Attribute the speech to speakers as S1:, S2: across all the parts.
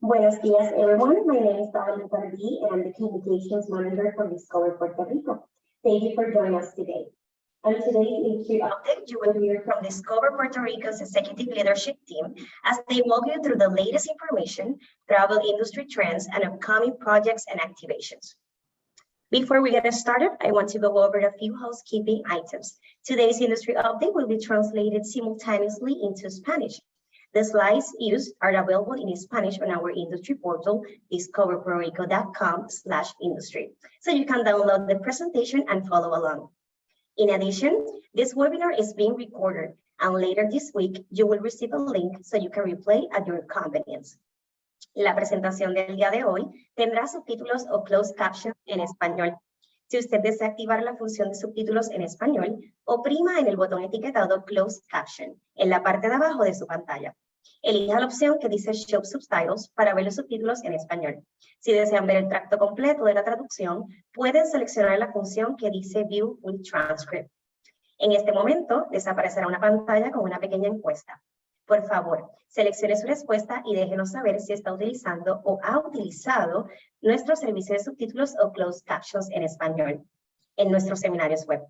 S1: Buenos días, everyone. My name is PRTE, and I'm the Communications Manager for Discover Puerto Rico. Thank you for joining us today. On today's industry update, you will hear from Discover Puerto Rico's executive leadership team as they walk you through the latest information, travel industry trends, and upcoming projects and activations. Before we get started, I want to go over a few housekeeping items. Today's industry update will be translated simultaneously into Spanish. The slides used are available in Spanish on our industry portal, discoverpuertorico.com/industry. So you can download the presentation and follow along. In addition, this webinar is being recorded, and later this week, you will receive a link so you can replay at your convenience. La presentación del día de hoy tendrá subtítulos o closed captions en español. Si usted desea activar la función de subtítulos en español, oprima en el botón etiquetado Closed Caption en la parte de abajo de su pantalla. Elija la opción que dice Show Subtitles para ver los subtítulos en español. Si desean ver el tracto completo de la traducción, pueden seleccionar la función que dice View Full Transcript. En este momento, desaparecerá una pantalla con una pequeña encuesta. Por favor, seleccione su respuesta y déjenos saber si está utilizando o ha utilizado nuestro servicio de subtítulos o closed captions en español en nuestros seminarios web.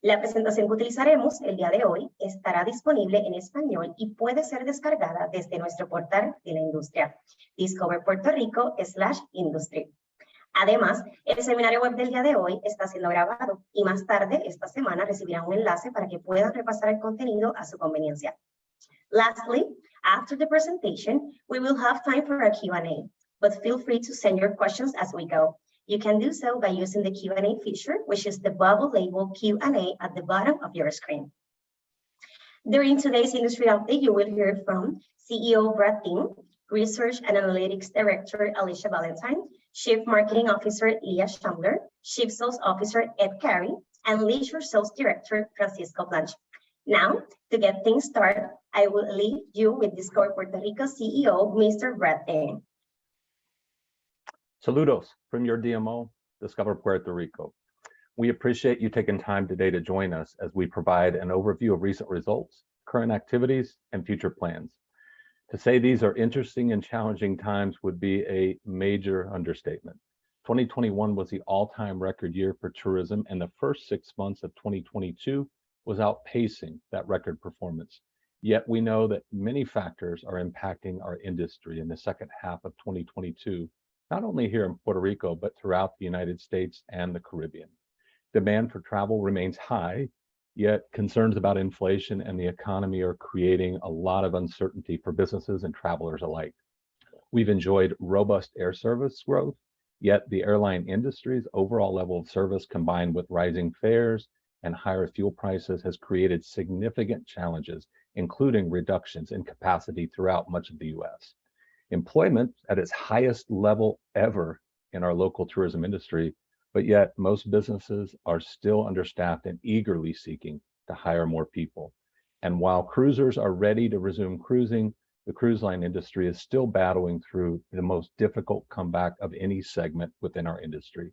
S1: La presentación que utilizaremos el día de hoy estará disponible en español y puede ser descargada desde nuestro portal de la industria, Discover Puerto Rico/industry. Además, el seminario web del día de hoy está siendo grabado y más tarde esta semana recibirán un enlace para que puedan repasar el contenido a su conveniencia. Lastly, after the presentation, we will have time for a Q&A, but feel free to send your questions as we go. You can do so by using the Q&A feature, which is the bubble labeled Q&A at the bottom of your screen. During today's industry update, you will hear from CEO Brad Dean, Research and Analytics Director Alicia Valentine, Chief Marketing Officer Leah Chandler, Chief Sales Officer Ed Carey, and Leisure Sales Director Francisco Blanche. Now, to get things started, I will leave you with Discover Puerto Rico CEO, Mr. Brad Dean.
S2: Saludos from your DMO, Discover Puerto Rico. We appreciate you taking time today to join us as we provide an overview of recent results, current activities, and future plans. To say these are interesting and challenging times would be a major understatement. 2021 was the all-time record year for tourism, and the first 6 months of 2022 was outpacing that record performance. Yet we know that many factors are impacting our industry in the second half of 2022, not only here in Puerto Rico, but throughout the United States and the Caribbean. Demand for travel remains high, yet concerns about inflation and the economy are creating a lot of uncertainty for businesses and travelers alike. We've enjoyed robust air service growth, yet the airline industry's overall level of service combined with rising fares and higher fuel prices has created significant challenges, including reductions in capacity throughout much of the US. Employment at its highest level ever in our local tourism industry, but yet most businesses are still understaffed and eagerly seeking to hire more people. And while cruisers are ready to resume cruising, the cruise line industry is still battling through the most difficult comeback of any segment within our industry.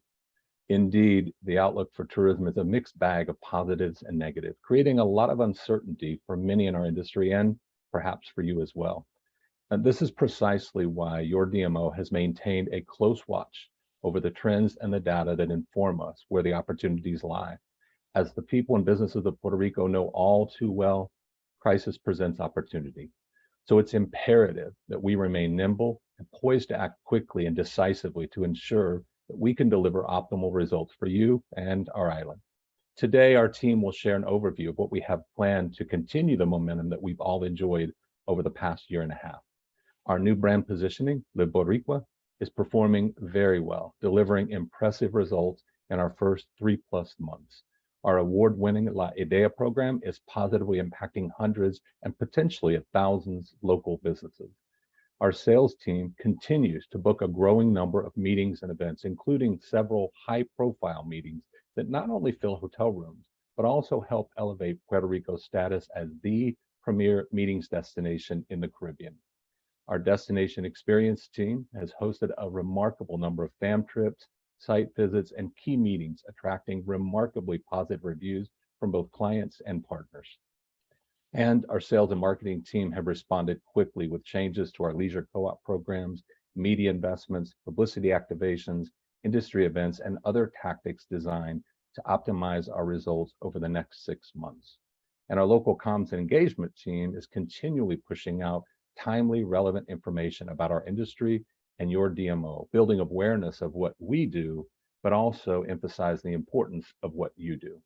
S2: Indeed, the outlook for tourism is a mixed bag of positives and negatives, creating a lot of uncertainty for many in our industry and perhaps for you as well. And this is precisely why your DMO has maintained a close watch over the trends and the data that inform us where the opportunities lie. As the people and businesses of Puerto Rico know all too well, crisis presents opportunity. So it's imperative that we remain nimble and poised to act quickly and decisively to ensure that we can deliver optimal results for you and our island. Today, our team will share an overview of what we have planned to continue the momentum that we've all enjoyed over the past year and a half. Our new brand positioning, BORICUA, is performing very well, delivering impressive results in our first 3+ months. Our award-winning La Idea program is positively impacting hundreds and potentially thousands local businesses. Our sales team continues to book a growing number of meetings and events, including several high-profile meetings that not only fill hotel rooms, but also help elevate Puerto Rico's status as the premier meetings destination in the Caribbean. Our destination experience team has hosted a remarkable number of fam trips, site visits, and key meetings, attracting remarkably positive reviews from both clients and partners. And our sales and marketing team have responded quickly with changes to our leisure co-op programs, media investments, publicity activations, industry events, and other tactics designed to optimize our results over the next 6 months. And our local comms and engagement team is continually pushing out timely, relevant information about our industry and your DMO, building awareness of what we do, but also emphasize the importance of what you do.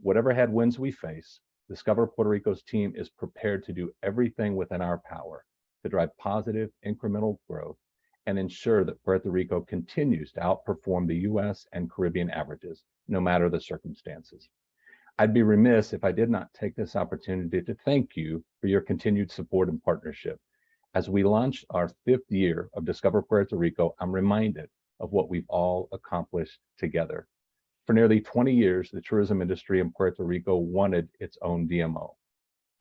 S2: Whatever headwinds we face, Discover Puerto Rico's team is prepared to do everything within our power to drive positive incremental growth and ensure that Puerto Rico continues to outperform the US and Caribbean averages, no matter the circumstances. I'd be remiss if I did not take this opportunity to thank you for your continued support and partnership. As we launch our 5th year of Discover Puerto Rico, I'm reminded of what we've all accomplished together. For nearly 20 years, the tourism industry in Puerto Rico wanted its own DMO.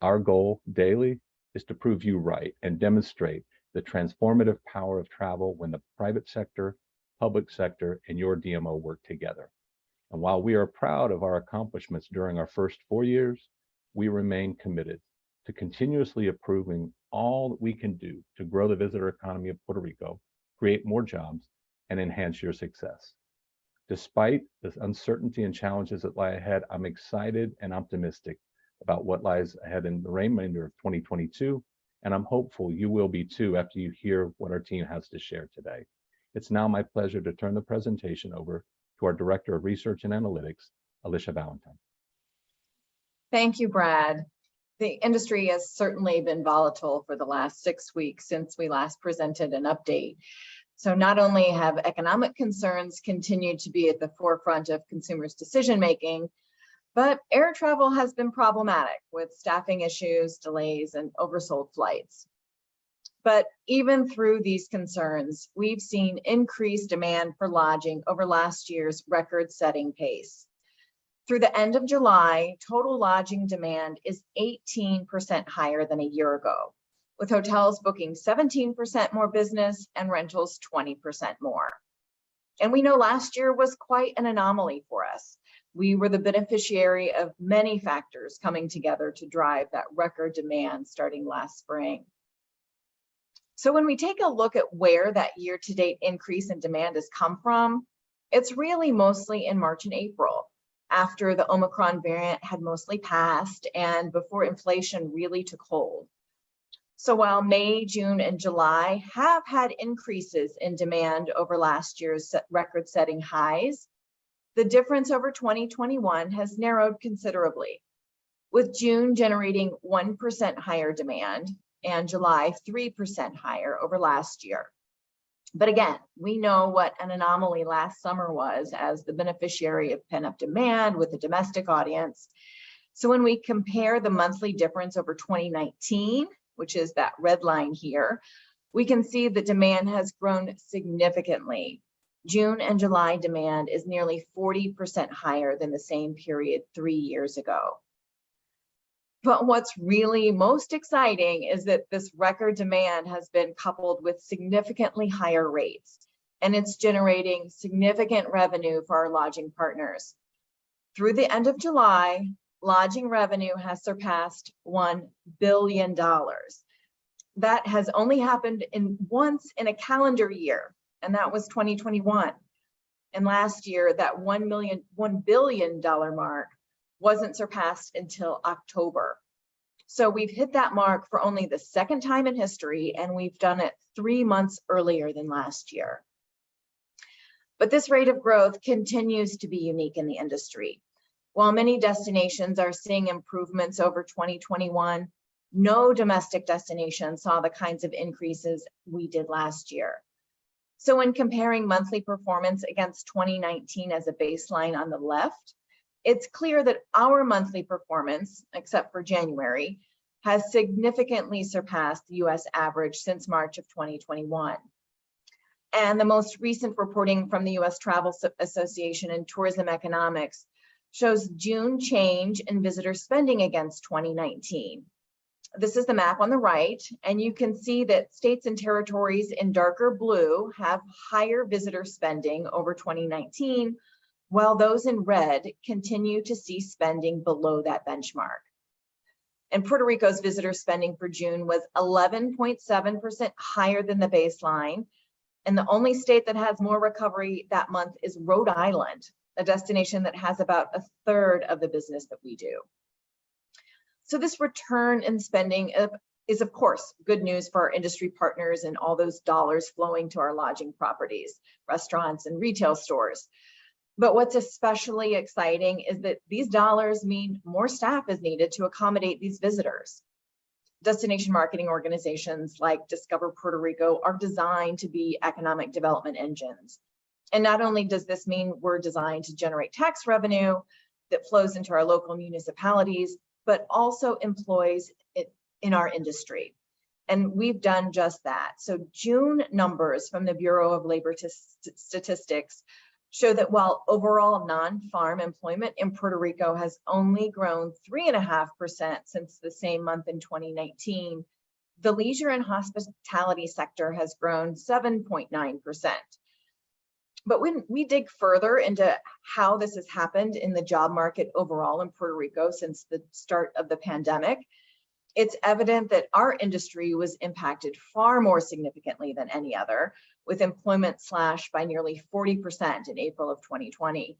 S2: Our goal daily is to prove you right and demonstrate the transformative power of travel when the private sector, public sector, and your DMO work together. And while we are proud of our accomplishments during our first 4 years, we remain committed to continuously improving all that we can do to grow the visitor economy of Puerto Rico, create more jobs, and enhance your success. Despite the uncertainty and challenges that lie ahead, I'm excited and optimistic about what lies ahead in the remainder of 2022, and I'm hopeful you will be too after you hear what our team has to share today. It's now my pleasure to turn the presentation over to our Director of Research and Analytics, Alicia Valentine.
S3: Thank you, Brad. The industry has certainly been volatile for the last 6 weeks since we last presented an update. So not only have economic concerns continued to be at the forefront of consumers' decision-making, but air travel has been problematic with staffing issues, delays, and oversold flights. But even through these concerns, we've seen increased demand for lodging over last year's record-setting pace. Through the end of July, total lodging demand is 18% higher than a year ago, with hotels booking 17% more business and rentals 20% more. And we know last year was quite an anomaly for us. We were the beneficiary of many factors coming together to drive that record demand starting last spring. So when we take a look at where that year-to-date increase in demand has come from, it's really mostly in March and April, after the Omicron variant had mostly passed and before inflation really took hold. So while May, June, and July have had increases in demand over last year's record-setting highs, the difference over 2021 has narrowed considerably, with June generating 1% higher demand and July 3% higher over last year. But again, we know what an anomaly last summer was as the beneficiary of pent-up demand with the domestic audience. So when we compare the monthly difference over 2019, which is that red line here, we can see the demand has grown significantly. June and July demand is nearly 40% higher than the same period 3 years ago. But what's really most exciting is that this record demand has been coupled with significantly higher rates, and it's generating significant revenue for our lodging partners. Through the end of July, lodging revenue has surpassed $1 billion. That has only happened once in a calendar year, and that was 2021. And last year, that $1 billion mark wasn't surpassed until October. So we've hit that mark for only the second time in history, and we've done it 3 months earlier than last year. But this rate of growth continues to be unique in the industry. While many destinations are seeing improvements over 2021, no domestic destination saw the kinds of increases we did last year. So when comparing monthly performance against 2019 as a baseline on the left, it's clear that our monthly performance, except for January, has significantly surpassed the US average since March of 2021. And the most recent reporting from the US Travel Association and Tourism Economics shows June change in visitor spending against 2019. This is the map on the right, and you can see that states and territories in darker blue have higher visitor spending over 2019, while those in red continue to see spending below that benchmark. And Puerto Rico's visitor spending for June was 11.7% higher than the baseline. And the only state that has more recovery that month is Rhode Island, a destination that has about a third of the business that we do. So this return in spending is, of course, good news for our industry partners and all those dollars flowing to our lodging properties, restaurants, and retail stores. But what's especially exciting is that these dollars mean more staff is needed to accommodate these visitors. Destination marketing organizations like Discover Puerto Rico are designed to be economic development engines. And not only does this mean we're designed to generate tax revenue that flows into our local municipalities, but also employs it in our industry. And we've done just that. So June numbers from the Bureau of Labor Statistics show that while overall non-farm employment in Puerto Rico has only grown 3.5% since the same month in 2019, the leisure and hospitality sector has grown 7.9%. But when we dig further into how this has happened in the job market overall in Puerto Rico since the start of the pandemic, it's evident that our industry was impacted far more significantly than any other, with employment slashed by nearly 40% in April of 2020.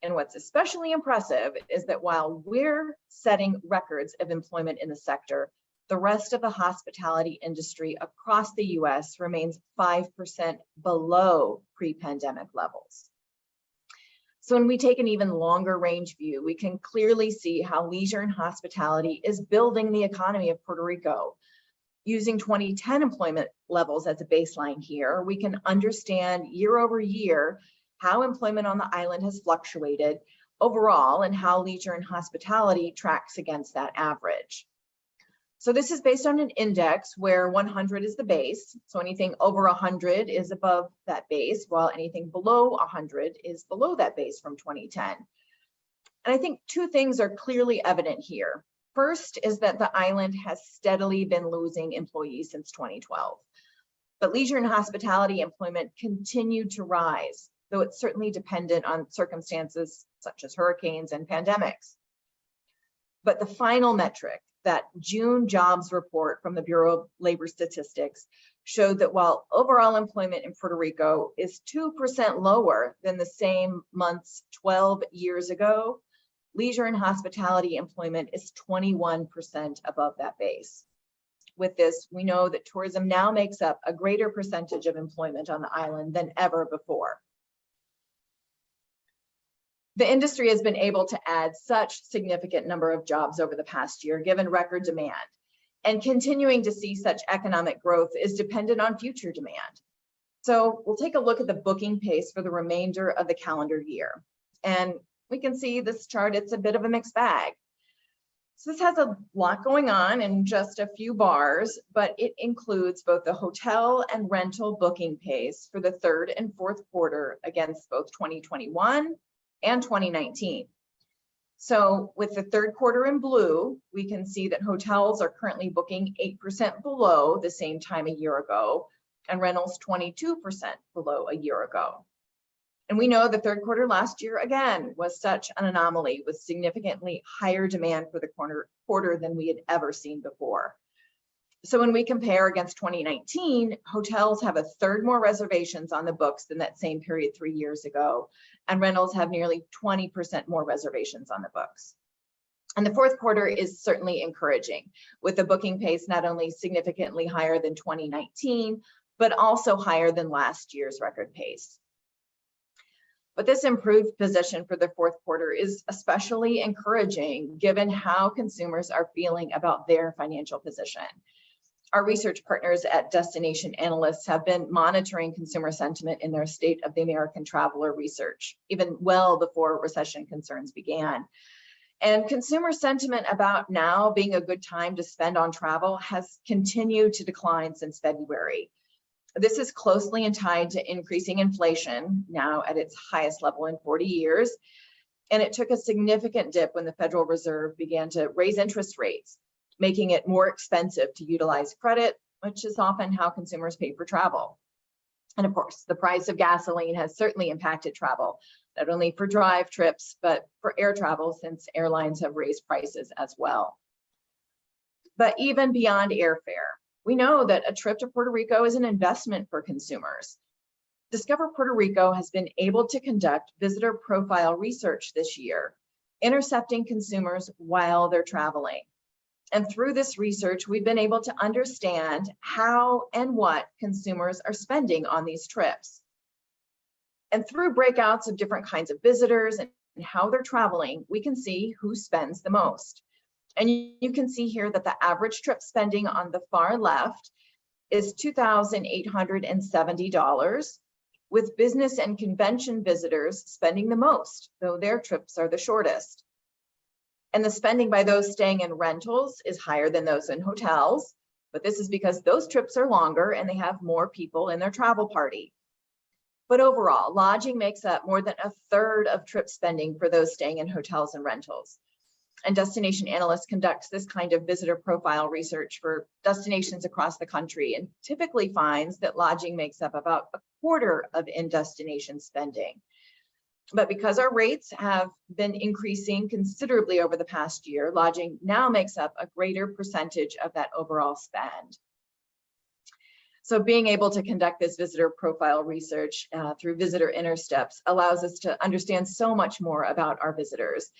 S3: And what's especially impressive is that while we're setting records of employment in the sector, the rest of the hospitality industry across the US remains 5% below pre-pandemic levels. So when we take an even longer range view, we can clearly see how leisure and hospitality is building the economy of Puerto Rico. Using 2010 employment levels as a baseline here, we can understand year over year how employment on the island has fluctuated overall and how leisure and hospitality tracks against that average. So this is based on an index where 100 is the base. So anything over 100 is above that base, while anything below 100 is below that base from 2010. And I think two things are clearly evident here. First is that the island has steadily been losing employees since 2012. But leisure and hospitality employment continued to rise, though it's certainly dependent on circumstances such as hurricanes and pandemics. But the final metric, that June jobs report from the Bureau of Labor Statistics, showed that while overall employment in Puerto Rico is 2% lower than the same months 12 years ago, leisure and hospitality employment is 21% above that base. With this, we know that tourism now makes up a greater percentage of employment on the island than ever before. The industry has been able to add such significant number of jobs over the past year, given record demand, and continuing to see such economic growth is dependent on future demand. So we'll take a look at the booking pace for the remainder of the calendar year. And we can see this chart, it's a bit of a mixed bag. So this has a lot going on in just a few bars, but it includes both the hotel and rental booking pace for the third and fourth quarter against both 2021 and 2019. So with the third quarter in blue, we can see that hotels are currently booking 8% below the same time a year ago, and rentals 22% below a year ago. And we know the third quarter last year, again, was such an anomaly with significantly higher demand for the quarter than we had ever seen before. So when we compare against 2019, hotels have a third more reservations on the books than that same period 3 years ago, and rentals have nearly 20% more reservations on the books. And the fourth quarter is certainly encouraging, with the booking pace not only significantly higher than 2019, but also higher than last year's record pace. But this improved position for the fourth quarter is especially encouraging given how consumers are feeling about their financial position. Our research partners at Destination Analysts have been monitoring consumer sentiment in their State of the American Traveler research, even well before recession concerns began. And consumer sentiment about now being a good time to spend on travel has continued to decline since February. This is closely tied to increasing inflation, now at its highest level in 40 years. And it took a significant dip when the Federal Reserve began to raise interest rates, making it more expensive to utilize credit, which is often how consumers pay for travel. And of course, the price of gasoline has certainly impacted travel, not only for drive trips, but for air travel, since airlines have raised prices as well. But even beyond airfare, we know that a trip to Puerto Rico is an investment for consumers. Discover Puerto Rico has been able to conduct visitor profile research this year, intercepting consumers while they're traveling. And through this research, we've been able to understand how and what consumers are spending on these trips. And through breakouts of different kinds of visitors and how they're traveling, we can see who spends the most. And you can see here that the average trip spending on the far left is $2,870, with business and convention visitors spending the most, though their trips are the shortest. And the spending by those staying in rentals is higher than those in hotels, but this is because those trips are longer and they have more people in their travel party. But overall, lodging makes up more than a third of trip spending for those staying in hotels and rentals. And Destination Analyst conducts this kind of visitor profile research for destinations across the country and typically finds that lodging makes up about a quarter of in-destination spending. But because our rates have been increasing considerably over the past year, lodging now makes up a greater percentage of that overall spend. So being able to conduct this visitor profile research through visitor intercepts allows us to understand so much more about our visitors.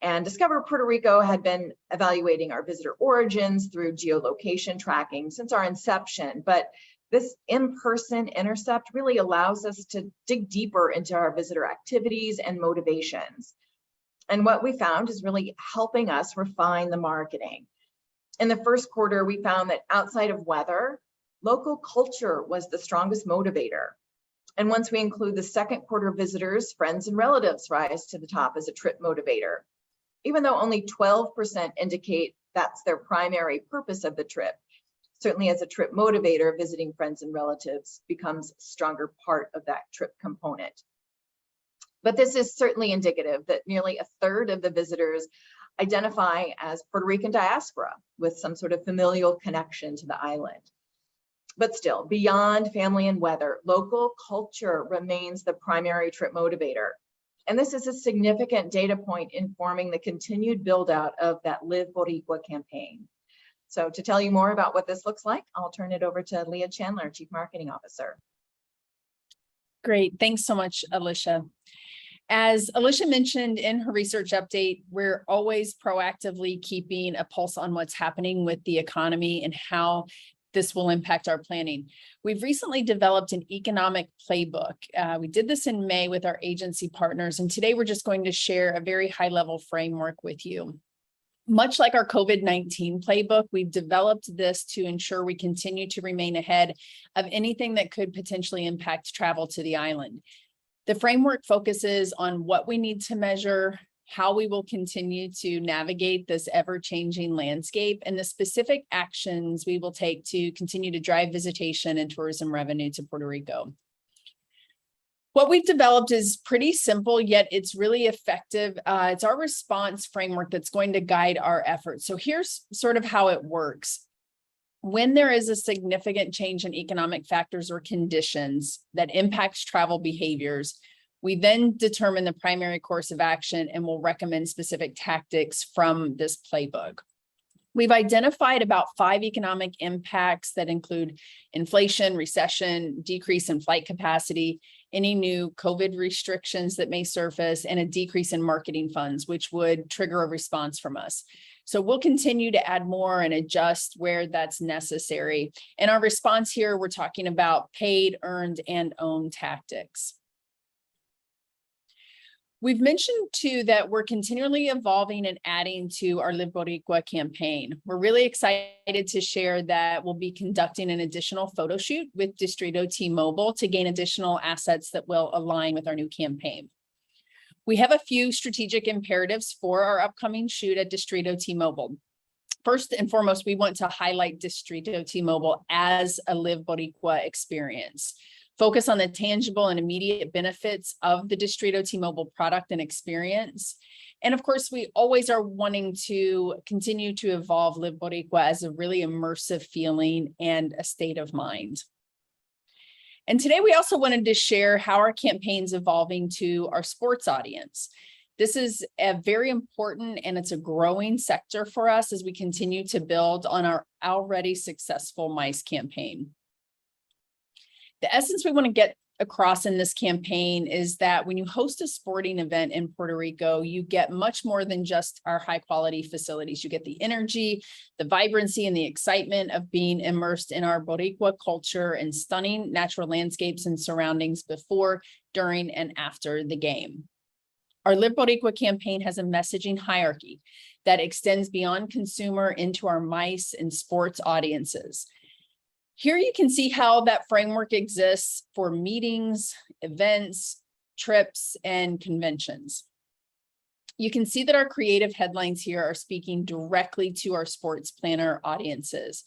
S3: And Discover Puerto Rico had been evaluating our visitor origins through geolocation tracking since our inception, but this in-person intercept really allows us to dig deeper into our visitor activities and motivations. And what we found is really helping us refine the marketing. In the first quarter, we found that outside of weather, local culture was the strongest motivator. And once we include the second quarter visitors, friends and relatives rise to the top as a trip motivator. Even though only 12% indicate that's their primary purpose of the trip, certainly as a trip motivator, visiting friends and relatives becomes a stronger part of that trip component. But this is certainly indicative that nearly a third of the visitors identify as Puerto Rican diaspora with some sort of familial connection to the island. But still, beyond family and weather, local culture remains the primary trip motivator. And this is a significant data point informing the continued build out of that Live Boricua campaign. So to tell you more about what this looks like, I'll turn it over to Leah Chandler, Chief Marketing Officer.
S4: Great, thanks so much, Alicia. As Alicia mentioned in her research update, we're always proactively keeping a pulse on what's happening with the economy and how this will impact our planning. We've recently developed an economic playbook. We did this in May with our agency partners, and today we're just going to share a very high-level framework with you. Much like our COVID-19 playbook, we've developed this to ensure we continue to remain ahead of anything that could potentially impact travel to the island. The framework focuses on what we need to measure, how we will continue to navigate this ever-changing landscape, and the specific actions we will take to continue to drive visitation and tourism revenue to Puerto Rico. What we've developed is pretty simple, yet it's really effective. It's our response framework that's going to guide our efforts. So here's sort of how it works. When there is a significant change in economic factors or conditions that impacts travel behaviors, we then determine the primary course of action and will recommend specific tactics from this playbook. We've identified about 5 economic impacts that include inflation, recession, decrease in flight capacity, any new COVID restrictions that may surface, and a decrease in marketing funds, which would trigger a response from us. So we'll continue to add more and adjust where that's necessary. In our response here, we're talking about paid, earned, and owned tactics. We've mentioned too that we're continually evolving and adding to our Live Boricua campaign. We're really excited to share that we'll be conducting an additional photo shoot with Distrito T-Mobile to gain additional assets that will align with our new campaign. We have a few strategic imperatives for our upcoming shoot at Distrito T-Mobile. First and foremost, we want to highlight Distrito T-Mobile as a Live Boricua experience. Focus on the tangible and immediate benefits of the Distrito T-Mobile product and experience. And of course, we always are wanting to continue to evolve Live Boricua as a really immersive feeling and a state of mind. And today we also wanted to share how our campaign's evolving to our sports audience. This is a very important and it's a growing sector for us as we continue to build on our already successful MICE campaign. The essence we want to get across in this campaign is that when you host a sporting event in Puerto Rico, you get much more than just our high quality facilities. You get the energy, the vibrancy, and the excitement of being immersed in our Boricua culture and stunning natural landscapes and surroundings before, during, and after the game. Our Live Boricua campaign has a messaging hierarchy that extends beyond consumer into our MICE and sports audiences. Here you can see how that framework exists for meetings, events, trips, and conventions. You can see that our creative headlines here are speaking directly to our sports planner audiences.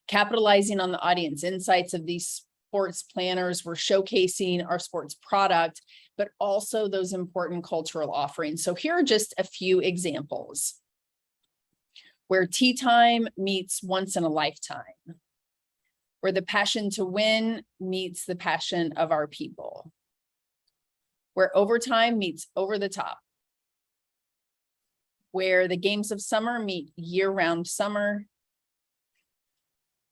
S4: Capitalizing on the audience insights of these sports planners, we're showcasing our sports product, but also those important cultural offerings. So here are just a few examples. Where tea time meets once in a lifetime. Where the passion to win meets the passion of our people. Where overtime meets over the top. Where the games of summer meet year-round summer.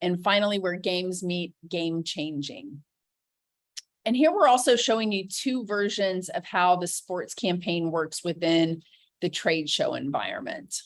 S4: And finally, where games meet game-changing. And here we're also showing you two versions of how the sports campaign works within the trade show environment.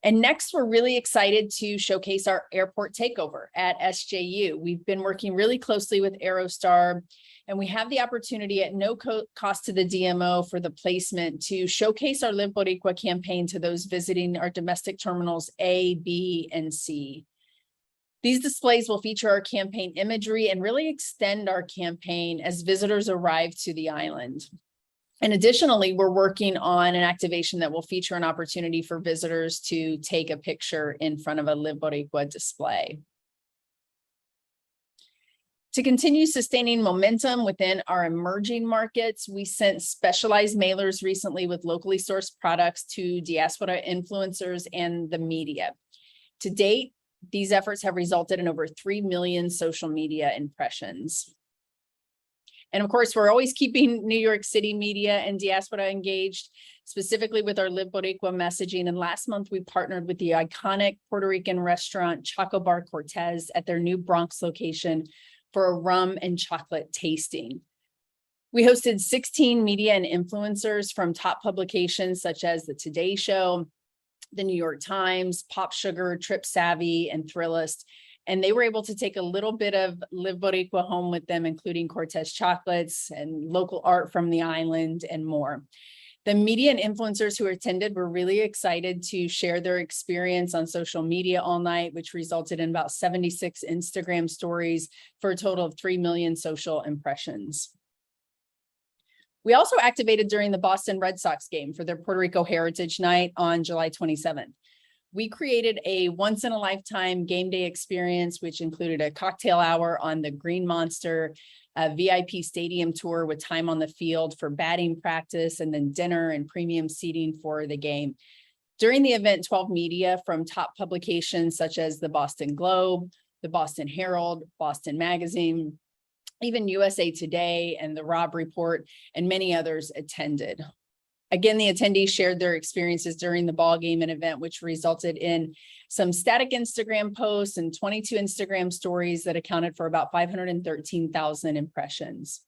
S4: And next, we're really excited to showcase our airport takeover at SJU. We've been working really closely with Aerostar, and we have the opportunity at no cost to the DMO for the placement to showcase our Live Boricua campaign to those visiting our domestic terminals A, B, and C. These displays will feature our campaign imagery and really extend our campaign as visitors arrive to the island. And additionally, we're working on an activation that will feature an opportunity for visitors to take a picture in front of a Live Boricua display. To continue sustaining momentum within our emerging markets, we sent specialized mailers recently with locally sourced products to diaspora influencers and the media. To date, these efforts have resulted in over 3 million social media impressions. And of course, we're always keeping New York City media and diaspora engaged, specifically with our Live Boricua messaging. And last month, we partnered with the iconic Puerto Rican restaurant Choco Bar Cortez at their new Bronx location for a rum and chocolate tasting. We hosted 16 media and influencers from top publications such as The Today Show, The New York Times, Pop Sugar, Trip Savvy, and Thrillist. And they were able to take a little bit of Live Boricua home with them, including Cortez chocolates and local art from the island and more. The media and influencers who attended were really excited to share their experience on social media all night, which resulted in about 76 Instagram stories for a total of 3 million social impressions. We also activated during the Boston Red Sox game for their Puerto Rico Heritage Night on July 27th. We created a once-in-a-lifetime game day experience, which included a cocktail hour on the Green Monster, a VIP stadium tour with time on the field for batting practice, and then dinner and premium seating for the game. During the event, 12 media from top publications such as the Boston Globe, the Boston Herald, Boston Magazine, even USA Today and the Robb Report, and many others attended. Again, the attendees shared their experiences during the ball game and event, which resulted in some static Instagram posts and 22 Instagram stories that accounted for about 513,000 impressions.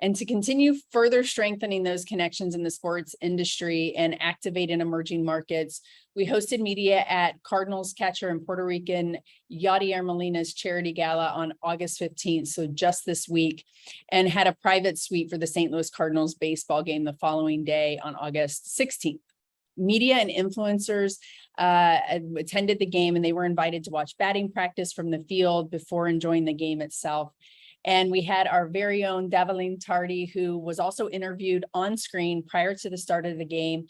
S4: And to continue further strengthening those connections in the sports industry and activate in emerging markets, we hosted media at Cardinals catcher and Puerto Rican Yadier Molina's charity gala on August 15th, so just this week, and had a private suite for the St. Louis Cardinals baseball game the following day on August 16th. Media and influencers attended the game, and they were invited to watch batting practice from the field before enjoying the game itself. And we had our very own Daveline Tardy, who was also interviewed on screen prior to the start of the game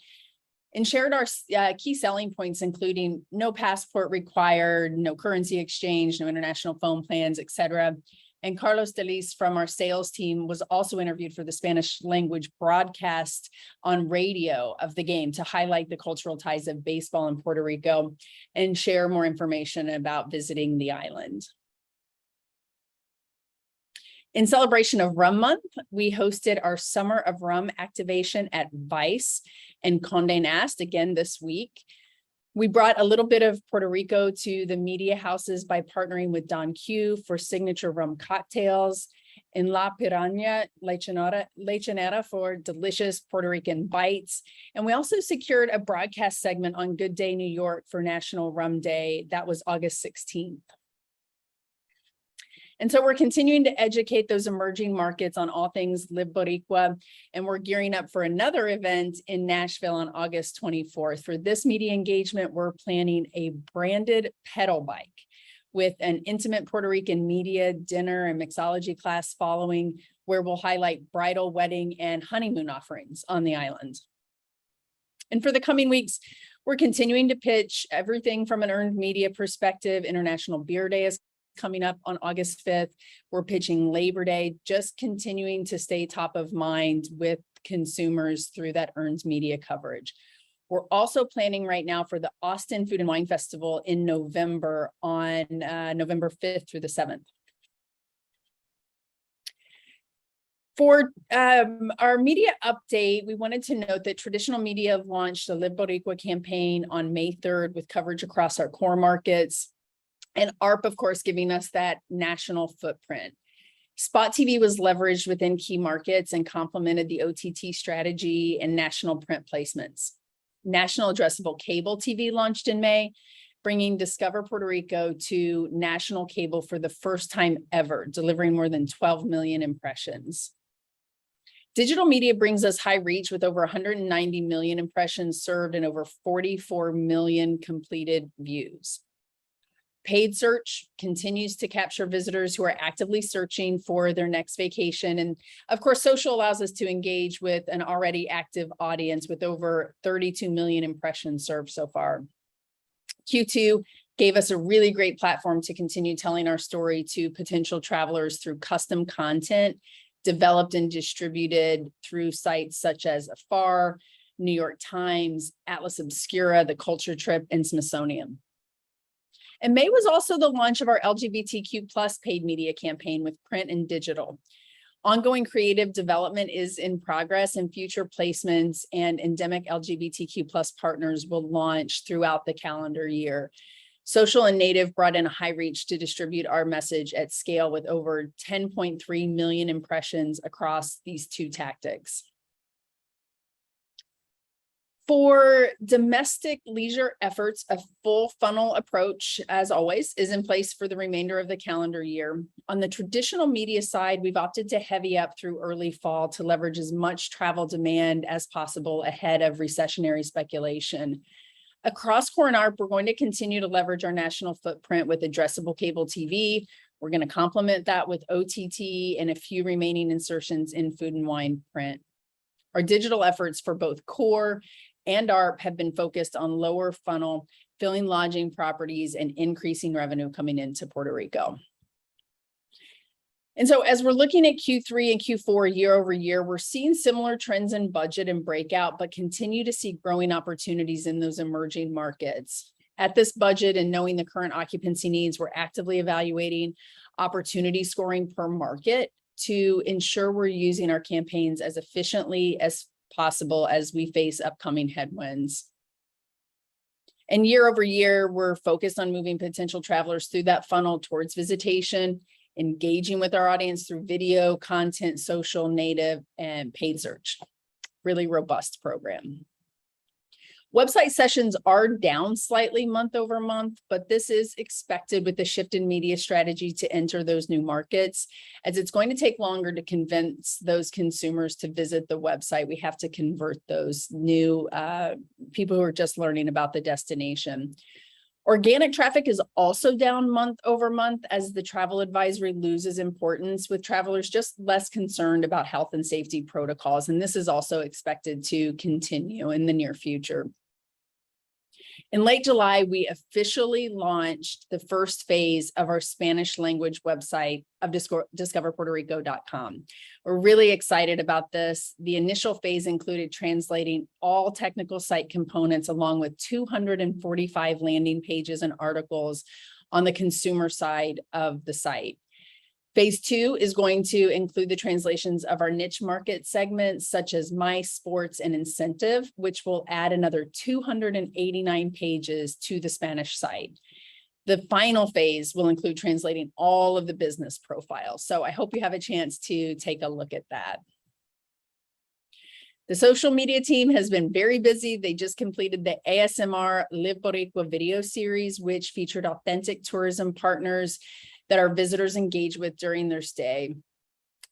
S4: and shared our key selling points, including no passport required, no currency exchange, no international phone plans, etc. And Carlos Delis from our sales team was also interviewed for the Spanish language broadcast on radio of the game to highlight the cultural ties of baseball in Puerto Rico and share more information about visiting the island. In celebration of Rum Month, we hosted our Summer of Rum activation at Vice and Condé Nast again this week. We brought a little bit of Puerto Rico to the media houses by partnering with Don Q for signature rum cocktails, and La Piranha Lechonera for delicious Puerto Rican bites. And we also secured a broadcast segment on Good Day New York for National Rum Day. That was August 16th. And so we're continuing to educate those emerging markets on all things Live Boricua, and we're gearing up for another event in Nashville on August 24th. For this media engagement, we're planning a branded pedal bike with an intimate Puerto Rican media dinner and mixology class following, where we'll highlight bridal, wedding, and honeymoon offerings on the island. And for the coming weeks, we're continuing to pitch everything from an earned media perspective. International Beer Day is coming up on August 5th. We're pitching Labor Day, just continuing to stay top of mind with consumers through that earned media coverage. We're also planning right now for the Austin Food and Wine Festival in November on November 5th through the 7th. For our media update, we wanted to note that traditional media launched the Live Boricua campaign on May 3rd with coverage across our core markets. And ARP, of course, giving us that national footprint. Spot TV was leveraged within key markets and complemented the OTT strategy and national print placements. National addressable cable TV launched in May, bringing Discover Puerto Rico to national cable for the first time ever, delivering more than 12 million impressions. Digital media brings us high reach with over 190 million impressions served and over 44 million completed views. Paid search continues to capture visitors who are actively searching for their next vacation. And of course, social allows us to engage with an already active audience with over 32 million impressions served so far. Q2 gave us a really great platform to continue telling our story to potential travelers through custom content developed and distributed through sites such as Afar, New York Times, Atlas Obscura, The Culture Trip, and Smithsonian. And May was also the launch of our LGBTQ+ paid media campaign with print and digital. Ongoing creative development is in progress, and future placements and endemic LGBTQ+ partners will launch throughout the calendar year. Social and Native brought in a high reach to distribute our message at scale with over 10.3 million impressions across these two tactics. For domestic leisure efforts, a full funnel approach, as always, is in place for the remainder of the calendar year. On the traditional media side, we've opted to heavy up through early fall to leverage as much travel demand as possible ahead of recessionary speculation. Across Core and ARP, we're going to continue to leverage our national footprint with addressable cable TV. We're going to complement that with OTT and a few remaining insertions in food and wine print. Our digital efforts for both Core and ARP have been focused on lower funnel, filling lodging properties and increasing revenue coming into Puerto Rico. And so as we're looking at Q3 and Q4 year over year, we're seeing similar trends in budget and breakout, but continue to see growing opportunities in those emerging markets. At this budget and knowing the current occupancy needs, we're actively evaluating opportunity scoring per market to ensure we're using our campaigns as efficiently as possible as we face upcoming headwinds. And year over year, we're focused on moving potential travelers through that funnel towards visitation, engaging with our audience through video, content, social, native, and paid search. Really robust program. Website sessions are down slightly month over month, but this is expected with the shift in media strategy to enter those new markets, as it's going to take longer to convince those consumers to visit the website. We have to convert those new people who are just learning about the destination. Organic traffic is also down month over month as the travel advisory loses importance, with travelers just less concerned about health and safety protocols. And this is also expected to continue in the near future. In late July, we officially launched the first phase of our Spanish language website of discoverpuertorico.com. We're really excited about this. The initial phase included translating all technical site components along with 245 landing pages and articles on the consumer side of the site. Phase 2 is going to include the translations of our niche market segments, such as MICE, sports, and incentive, which will add another 289 pages to the Spanish site. The final phase will include translating all of the business profiles. So I hope you have a chance to take a look at that. The social media team has been very busy. They just completed the ASMR Live Boricua video series, which featured authentic tourism partners that our visitors engage with during their stay.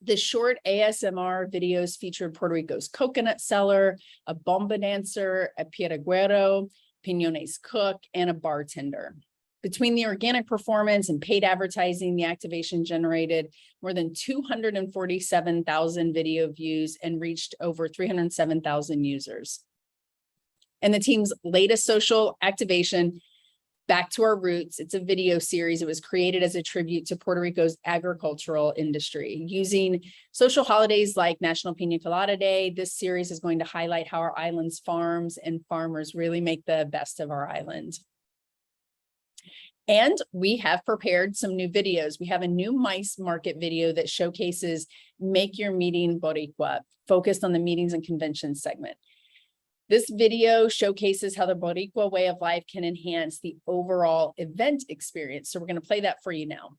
S4: The short ASMR videos featured Puerto Rico's coconut seller, a bomba dancer, a piragüero, piñones cook, and a bartender. Between the organic performance and paid advertising, the activation generated more than 247,000 video views and reached over 307,000 users. And the team's latest social activation, Back to Our Roots, it's a video series. It was created as a tribute to Puerto Rico's agricultural industry. Using social holidays like National Piña Colada Day, this series is going to highlight how our island's farms and farmers really make the best of our island. And we have prepared some new videos. We have a new MICE market video that showcases Make Your Meeting Boricua, focused on the meetings and conventions segment. This video showcases how the Boricua way of life can enhance the overall event experience. So we're going to play that for you now.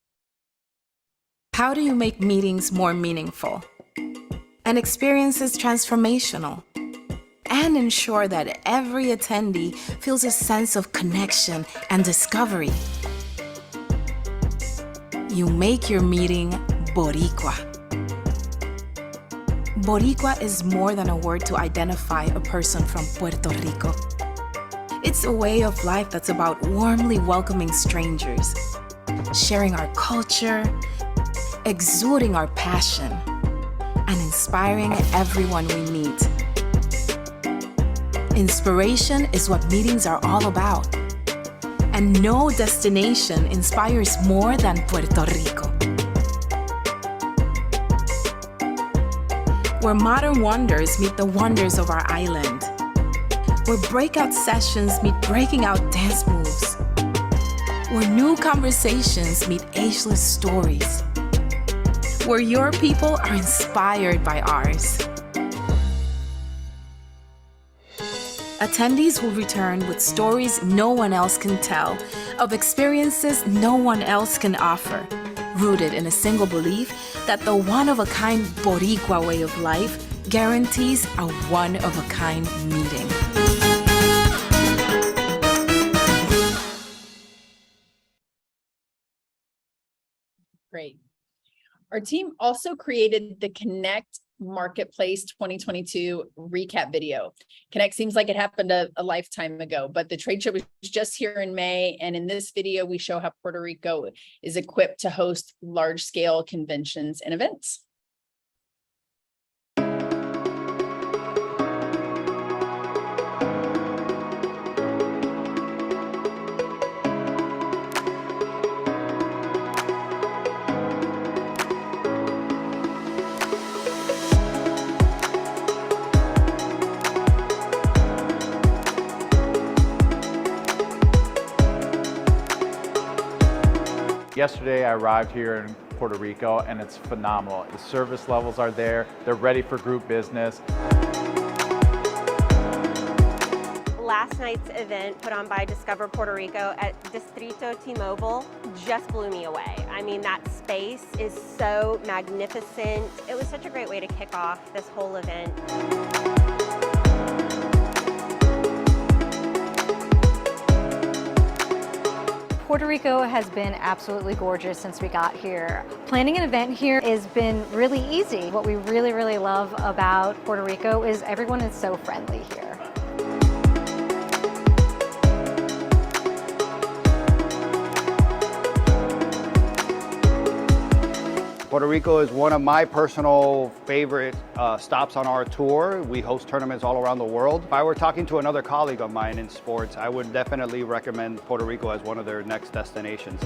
S5: How do you make meetings more meaningful and experiences transformational, and ensure that every attendee feels a sense of connection and discovery? You make your meeting Boricua. Boricua is more than a word to identify a person from Puerto Rico. It's a way of life that's about warmly welcoming strangers, sharing our culture, exuding our passion, and inspiring everyone we meet. Inspiration is what meetings are all about, and no destination inspires more than Puerto Rico. Where modern wonders meet the wonders of our island. Where breakout sessions meet breaking out dance moves. Where new conversations meet ageless stories. Where your people are inspired by ours. Attendees will return with stories no one else can tell, of experiences no one else can offer, rooted in a single belief that the one-of-a-kind Boricua way of life guarantees a one-of-a-kind meeting.
S4: Great. Our team also created the Connect Marketplace 2022 recap video. Connect seems like it happened a lifetime ago, but the trade show was just here in May. And in this video, we show how Puerto Rico is equipped to host large-scale conventions and events.
S6: Yesterday, I arrived here in Puerto Rico, and it's phenomenal. The service levels are there. They're ready for group business.
S7: Last night's event put on by Discover Puerto Rico at Distrito T-Mobile just blew me away. I mean, that space is so magnificent. It was such a great way to kick off this whole event.
S8: Puerto Rico has been absolutely gorgeous since we got here. Planning an event here has been really easy. What we really, really love about Puerto Rico is everyone is so friendly here.
S9: Puerto Rico is one of my personal favorite stops on our tour. We host tournaments all around the world. If I were talking to another colleague of mine in sports, I would definitely recommend Puerto Rico as one of their next destinations.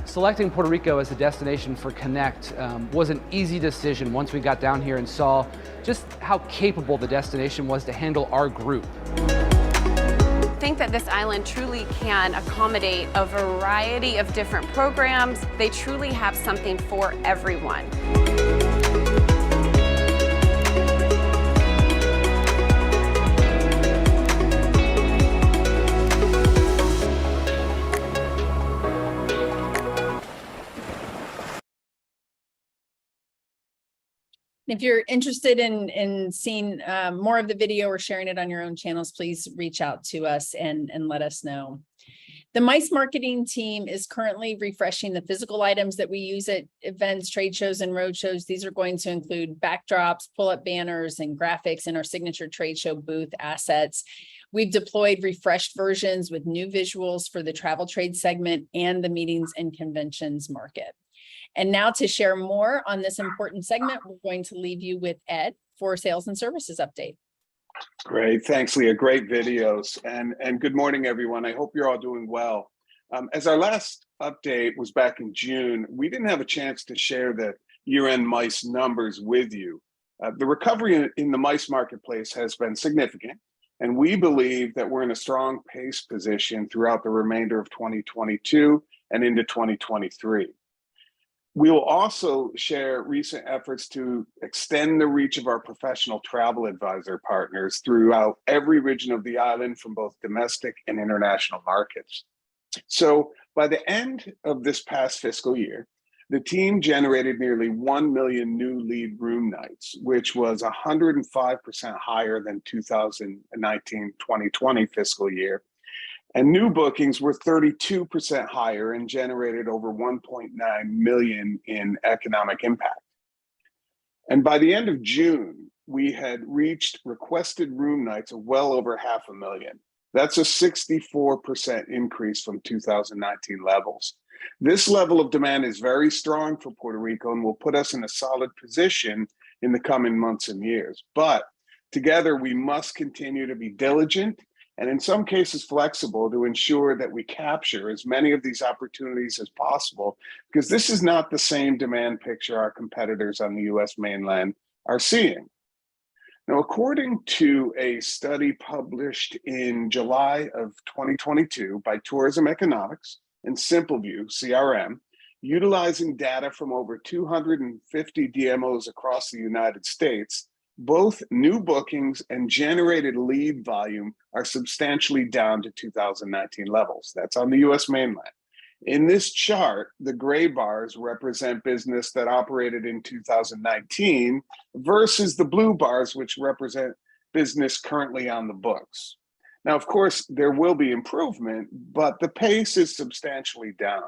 S10: Selecting Puerto Rico as a destination for Connect was an easy decision once we got down here and saw just how capable the destination was to handle our group.
S11: think that this island truly can accommodate a variety of different programs. They truly have something for everyone.
S4: If you're interested in seeing more of the video or sharing it on your own channels, please reach out to us and let us know. The MICE marketing team is currently refreshing the physical items that we use at events, trade shows, and road shows. These are going to include backdrops, pull-up banners, and graphics in our signature trade show booth assets. We've deployed refreshed versions with new visuals for the travel trade segment and the meetings and conventions market. And now to share more on this important segment, we're going to leave you with Ed for sales and services update.
S12: Great, thanks, Leah. Great videos. And good morning, everyone. I hope you're all doing well. As our last update was back in June, we didn't have a chance to share the year-end MICE numbers with you. The recovery in the MICE marketplace has been significant, and we believe that we're in a strong pace position throughout the remainder of 2022 and into 2023. We will also share recent efforts to extend the reach of our professional travel advisor partners throughout every region of the island from both domestic and international markets. So by the end of this past fiscal year, the team generated nearly 1 million new lead room nights, which was 105% higher than 2019-2020 fiscal year. And new bookings were 32% higher and generated over 1.9 million in economic impact. And by the end of June, we had reached requested room nights of well over 500,000. That's a 64% increase from 2019 levels. This level of demand is very strong for Puerto Rico and will put us in a solid position in the coming months and years. But together, we must continue to be diligent and in some cases flexible to ensure that we capture as many of these opportunities as possible, because this is not the same demand picture our competitors on the US mainland are seeing. Now, according to a study published in July of 2022 by Tourism Economics and SimpleView, CRM, utilizing data from over 250 DMOs across the United States, both new bookings and generated lead volume are substantially down to 2019 levels. That's on the US mainland. In this chart, the gray bars represent business that operated in 2019 versus the blue bars, which represent business currently on the books. Now, of course, there will be improvement, but the pace is substantially down.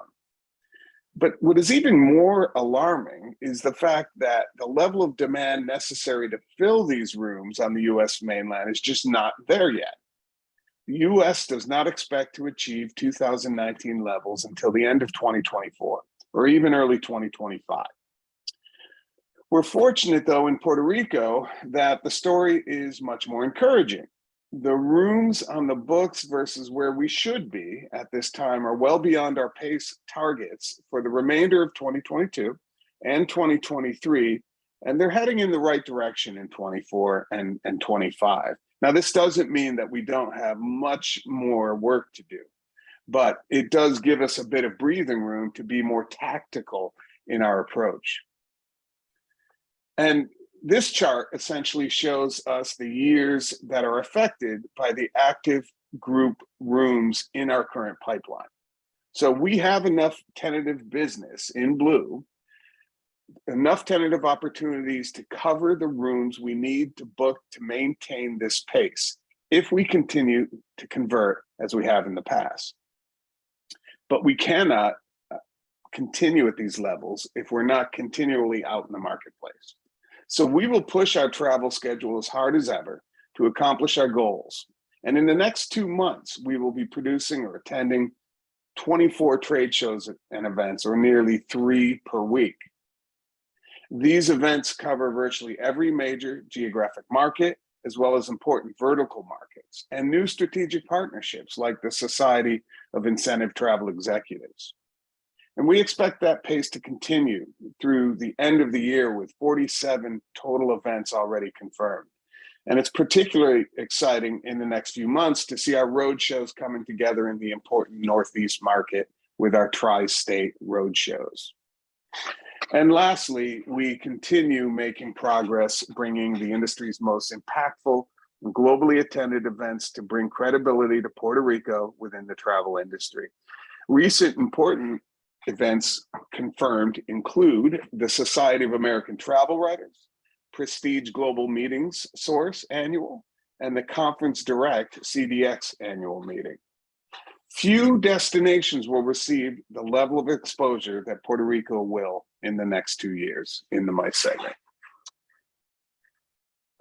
S12: But what is even more alarming is the fact that the level of demand necessary to fill these rooms on the US mainland is just not there yet. The US does not expect to achieve 2019 levels until the end of 2024 or even early 2025. We're fortunate, though, in Puerto Rico that the story is much more encouraging. The rooms on the books versus where we should be at this time are well beyond our pace targets for the remainder of 2022 and 2023, and they're heading in the right direction in 24 and 25. Now, this doesn't mean that we don't have much more work to do, but it does give us a bit of breathing room to be more tactical in our approach. And this chart essentially shows us the years that are affected by the active group rooms in our current pipeline. So we have enough tentative business in blue, enough tentative opportunities to cover the rooms we need to book to maintain this pace if we continue to convert as we have in the past. But we cannot continue at these levels if we're not continually out in the marketplace. So we will push our travel schedule as hard as ever to accomplish our goals. And in the next 2 months, we will be producing or attending 24 trade shows and events, or nearly 3 per week. These events cover virtually every major geographic market, as well as important vertical markets and new strategic partnerships like the Society of Incentive Travel Executives. And we expect that pace to continue through the end of the year with 47 total events already confirmed. And it's particularly exciting in the next few months to see our road shows coming together in the important Northeast market with our tri-state road shows. And lastly, we continue making progress bringing the industry's most impactful and globally attended events to bring credibility to Puerto Rico within the travel industry. Recent important events confirmed include the Society of American Travel Writers, Prestige Global Meetings Source Annual, and the Conference Direct CDX Annual Meeting. Few destinations will receive the level of exposure that Puerto Rico will in the next 2 years in the MICE segment.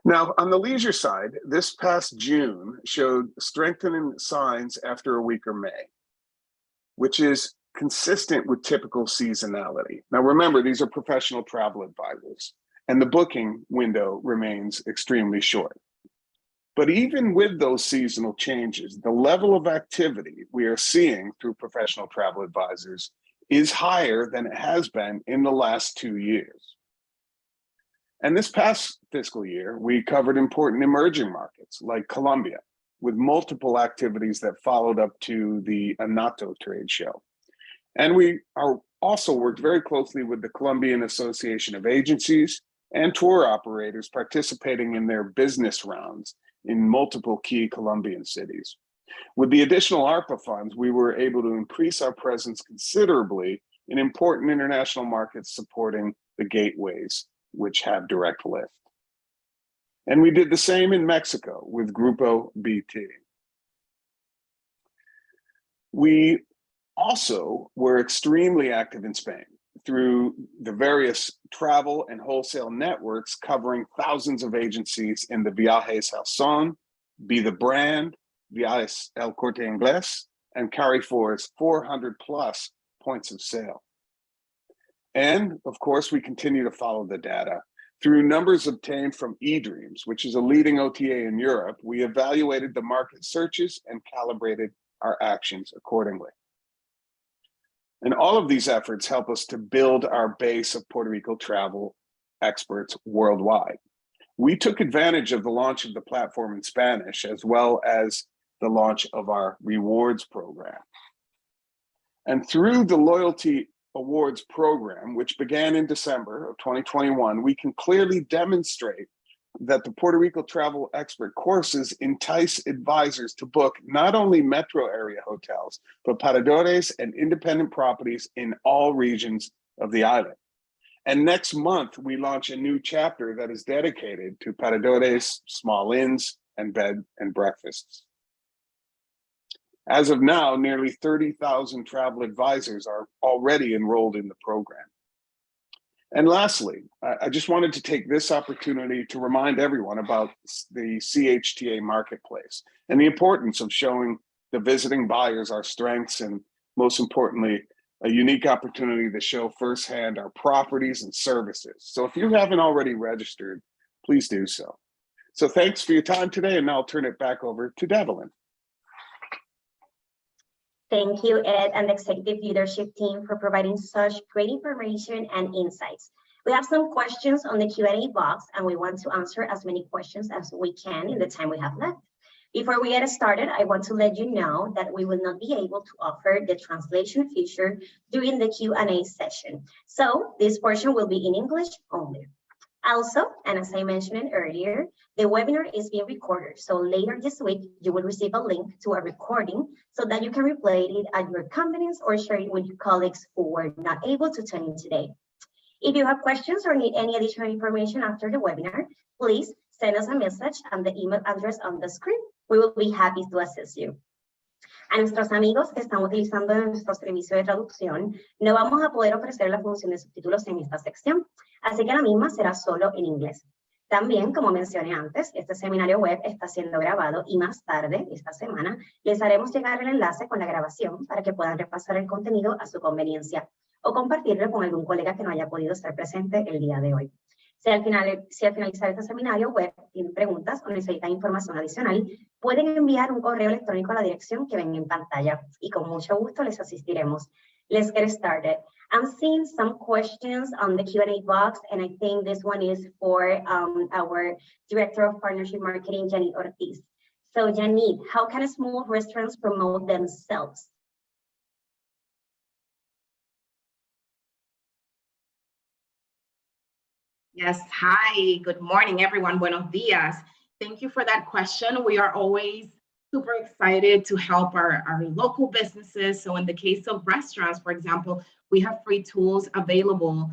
S12: Now, on the leisure side, this past June showed strengthening signs after a weaker May, which is consistent with typical seasonality. Now, remember, these are professional travel advisors, and the booking window remains extremely short. But even with those seasonal changes, the level of activity we are seeing through professional travel advisors is higher than it has been in the last 2 years. And this past fiscal year, we covered important emerging markets like Colombia, with multiple activities that followed up to the Anato trade show. And we are also worked very closely with the Colombian Association of Agencies and tour operators participating in their business rounds in multiple key Colombian cities. With the additional ARPA funds, we were able to increase our presence considerably in important international markets supporting the gateways, which have direct lift. And we did the same in Mexico with Grupo BT. We also were extremely active in Spain through the various travel and wholesale networks covering thousands of agencies in the Viajes al Son, Be the Brand, Viajes El Corte Inglés, and Carrefour's 400 plus points of sale. And of course, we continue to follow the data. Through numbers obtained from eDreams, which is a leading OTA in Europe, we evaluated the market searches and calibrated our actions accordingly. And all of these efforts help us to build our base of Puerto Rico travel experts worldwide. We took advantage of the launch of the platform in Spanish, as well as the launch of our rewards program. And through the Loyalty Awards program, which began in December of 2021, we can clearly demonstrate that the Puerto Rico travel expert courses entice advisors to book not only metro area hotels, but paradores and independent properties in all regions of the island. And next month, we launch a new chapter that is dedicated to paradores, small inns, and bed and breakfasts. As of now, nearly 30,000 travel advisors are already enrolled in the program. And lastly, I just wanted to take this opportunity to remind everyone about the CHTA marketplace and the importance of showing the visiting buyers our strengths and, most importantly, a unique opportunity to show firsthand our properties and services. So if you haven't already registered, please do so. So thanks for your time today, and now I'll turn it back over to Devlin.
S1: Thank you, Ed, and the executive leadership team for providing such great information and insights. We have some questions on the Q&A box, and we want to answer as many questions as we can in the time we have left. Before we get started, I want to let you know that we will not be able to offer the translation feature during the Q&A session. So this portion will be in English only. Also, and as I mentioned earlier, the webinar is being recorded. So later this week, you will receive a link to a recording so that you can replay it at your convenience or share it with your colleagues who were not able to tune in today. If you have questions or need any additional information after the webinar, please send us a message on the email address on the screen. We will be happy to assist you. A nuestros amigos que están utilizando nuestro servicio de traducción, no vamos a poder ofrecer la función de subtítulos en esta sección, así que la misma será solo en inglés. También, como mencioné antes, este seminario web está siendo grabado y más tarde, esta semana, les haremos llegar el enlace con la grabación para que puedan repasar el contenido a su conveniencia o compartirlo con algún colega que no haya podido estar presente el día de hoy. Si al finalizar este seminario web tienen preguntas o necesitan información adicional, pueden enviar un correo electrónico a la dirección que ven en pantalla y con mucho gusto les asistiremos. Let's get started. I'm seeing some questions on the Q&A box, and I think this one is for our Director of Partnership Marketing, Janine Ortiz. So Janine, how can small restaurants promote themselves?
S13: Yes, hi, good morning, everyone. Buenos dias. Thank you for that question. We are always super excited to help our local businesses. So in the case of restaurants, for example, we have free tools available.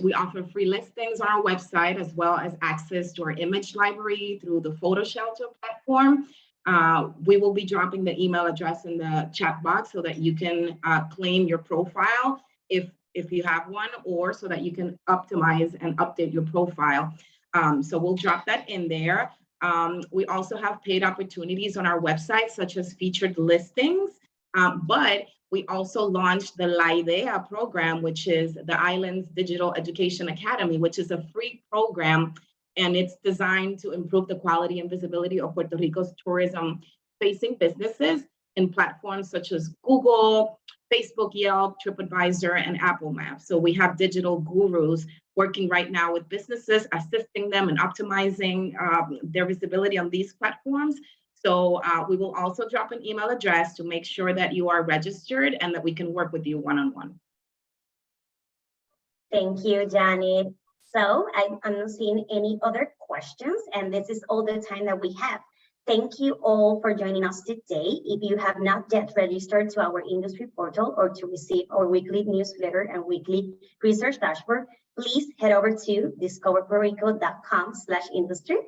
S13: We offer free listings on our website, as well as access to our image library through the Photo Shelter platform. We will be dropping the email address in the chat box so that you can claim your profile if you have one, or so that you can optimize and update your profile. So we'll drop that in there. We also have paid opportunities on our website, such as featured listings, but we also launched the La Idea program, which is the Island's Digital Education Academy, which is a free program, and it's designed to improve the quality and visibility of Puerto Rico's tourism-facing businesses in platforms such as Google, Facebook, Yelp, TripAdvisor, and Apple Maps. So we have digital gurus working right now with businesses, assisting them in optimizing their visibility on these platforms. So we will also drop an email address to make sure that you are registered and that we can work with you one-on-one.
S1: Thank you, Janet. So I'm not seeing any other questions, and this is all the time that we have. Thank you all for joining us today. If you have not yet registered to our industry portal or to receive our weekly newsletter and weekly research dashboard, please head over to discoverpuertorico.com/industry.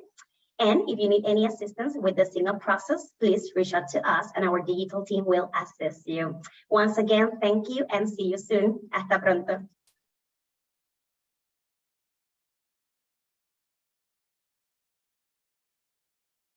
S1: And if you need any assistance with the signal process, please reach out to us and our digital team will assist you. Once again, thank you and see you soon. Hasta pronto.